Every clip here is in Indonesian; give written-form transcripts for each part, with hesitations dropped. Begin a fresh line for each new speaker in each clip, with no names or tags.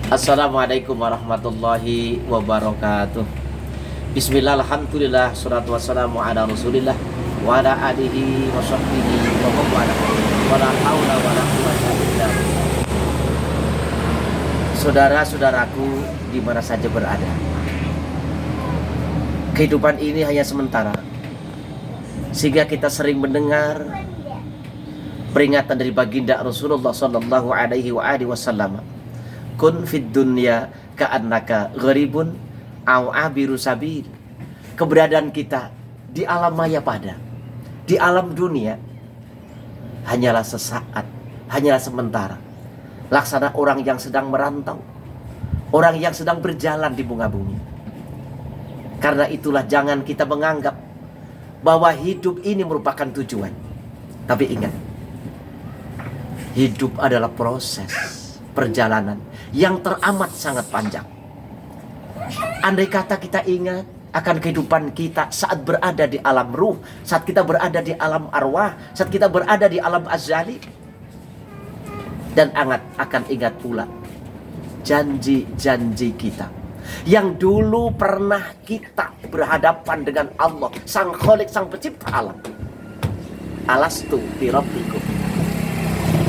Assalamualaikum warahmatullahi wabarakatuh. Bismillah, alhamdulillah, salatu wassalamu ala rasulillah wa ala alihi wa sahbihi wa mawala wa la hawla wa la quwwata illa billah. Saudara-saudaraku di mana saja berada, kehidupan ini hanya sementara, sehingga kita sering mendengar peringatan dari baginda Rasulullah sallallahu alaihi wasallam, kun fid dunya ka'annaka gharibun au abiru sabil. Keberadaan kita di alam maya pada, di alam dunia, hanyalah sesaat, hanyalah sementara. Laksana orang yang sedang merantau, orang yang sedang berjalan di bunga bumi. Karena itulah jangan kita menganggap bahwa hidup ini merupakan tujuan. Tapi ingat, hidup adalah proses perjalanan yang teramat sangat panjang. Andai kata kita ingat akan kehidupan kita saat berada di alam ruh, saat kita berada di alam arwah, saat kita berada di alam azali, dan akan ingat pula janji-janji kita yang dulu pernah kita berhadapan dengan Allah, Sang Khalik, Sang Pencipta alam. Alastu bi rabbikum,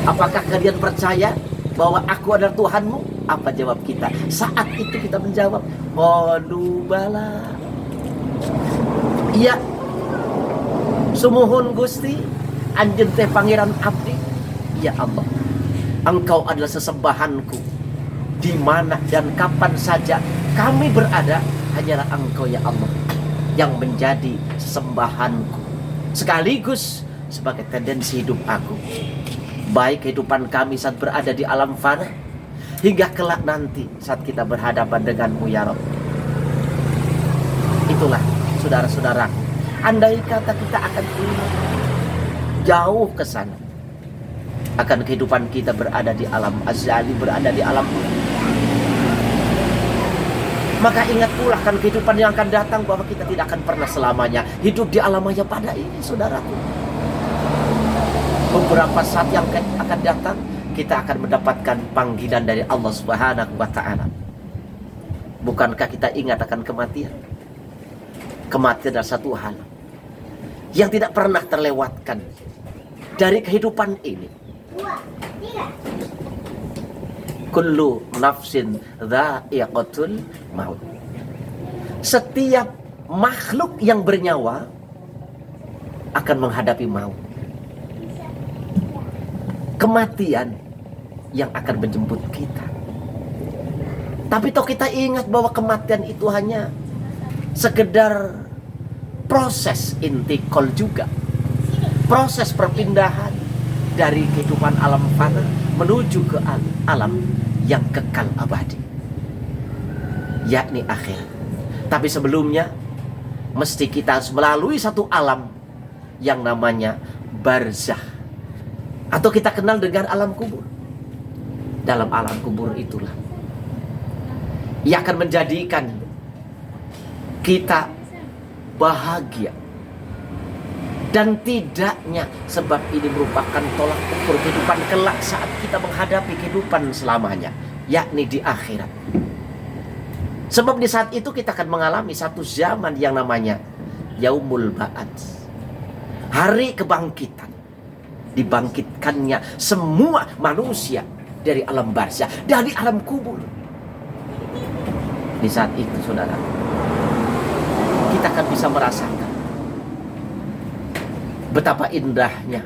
apakah kalian percaya bahwa aku adalah Tuhanmu? Apa jawab kita? Saat itu kita menjawab, qalu bala. Iya, sumuhun Gusti, anjeun teh pangeran abdi. Ya Allah, Engkau adalah sesembahanku. Di mana dan kapan saja kami berada, hanyalah Engkau ya Allah yang menjadi sesembahanku, sekaligus sebagai tendensi hidup aku. Baik kehidupan kami saat berada di alam fana, hingga kelak nanti saat kita berhadapan denganmu ya Rabb. Itulah saudara-saudaraku, andai kata kita akan ingat jauh ke sana, akan kehidupan kita berada di alam azali, berada di alam, maka ingat pula kan kehidupan yang akan datang, bahwa kita tidak akan pernah selamanya hidup di alam maya pada ini, saudaraku. Beberapa saat yang akan datang, kita akan mendapatkan panggilan dari Allah Subhanahu wa ta'ala. Bukankah kita ingat akan kematian? Kematian adalah satu hal yang tidak pernah terlewatkan dari kehidupan ini. Kullu nafsin dha'iqatul maut. Setiap makhluk yang bernyawa akan menghadapi maut, kematian yang akan menjemput kita. Tapi toh kita ingat bahwa kematian itu hanya sekedar proses intikal juga, proses perpindahan dari kehidupan alam fana menuju ke alam yang kekal abadi, yakni akhirat. Tapi sebelumnya mesti kita harus melalui satu alam yang namanya barzakh, atau kita kenal dengan alam kubur. Dalam alam kubur itulah ia akan menjadikan kita bahagia dan tidaknya, sebab ini merupakan tolak ukur kehidupan kelak saat kita menghadapi kehidupan selamanya, yakni di akhirat. Sebab di saat itu kita akan mengalami satu zaman yang namanya yaumul ba'ats, hari kebangkitan. Dibangkitkannya semua manusia dari alam barzakh, dari alam kubur. Di saat itu, saudara, kita akan bisa merasakan betapa indahnya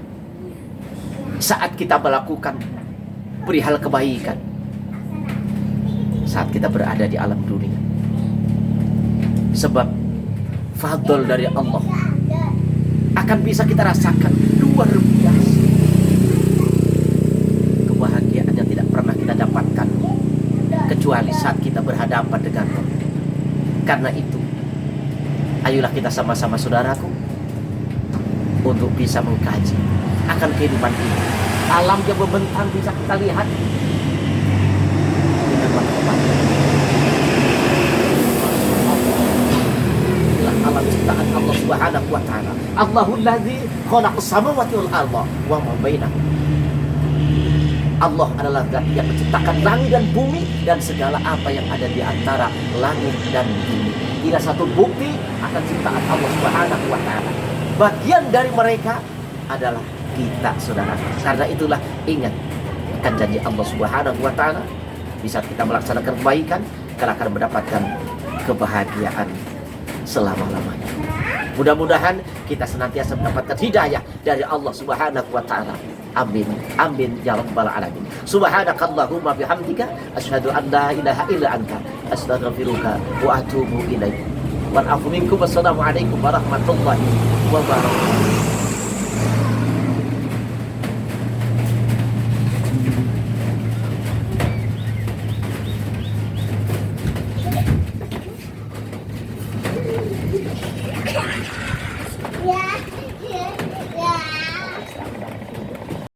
saat kita melakukan perihal kebaikan saat kita berada di alam dunia. Sebab fadl dari Allah akan bisa kita rasakan luar biasa. Kebahagiaan yang tidak pernah kita dapatkan kecuali saat kita berhadapan dengan Allah. Karena itu, ayolah kita sama-sama, saudaraku, untuk bisa mengkaji akan kehidupan ini. Alam yang membentang bisa kita lihat dengan mata kepala. Alam ciptaan Allah Subhanahu wa ta'ala. Allahul ladzi khalaqas samawati wal arda wa ma bainahuma. Allah adalah zat yang menciptakan langit dan bumi dan segala apa yang ada di antara langit dan bumi. Tidak satu bukti akan ciptaan Allah Subhanahu wa taala. Bagian dari mereka adalah kita, saudara. Karena itulah ingat akan janji Allah Subhanahu wa taala. Di saat kita melaksanakan kebaikan, kita akan mendapatkan kebahagiaan selama-lamanya. Mudah-mudahan kita senantiasa mendapatkan hidayah dari Allah Subhanahu wa taala. Amin. Amin ya rabbal alamin. Subhanakallahumma bihamdika asyhadu an la ilaha illa anta astaghfiruka wa atubu ilaik. Wa afu minkum. Wassalamu alaikum warahmatullahi wabarakatuh.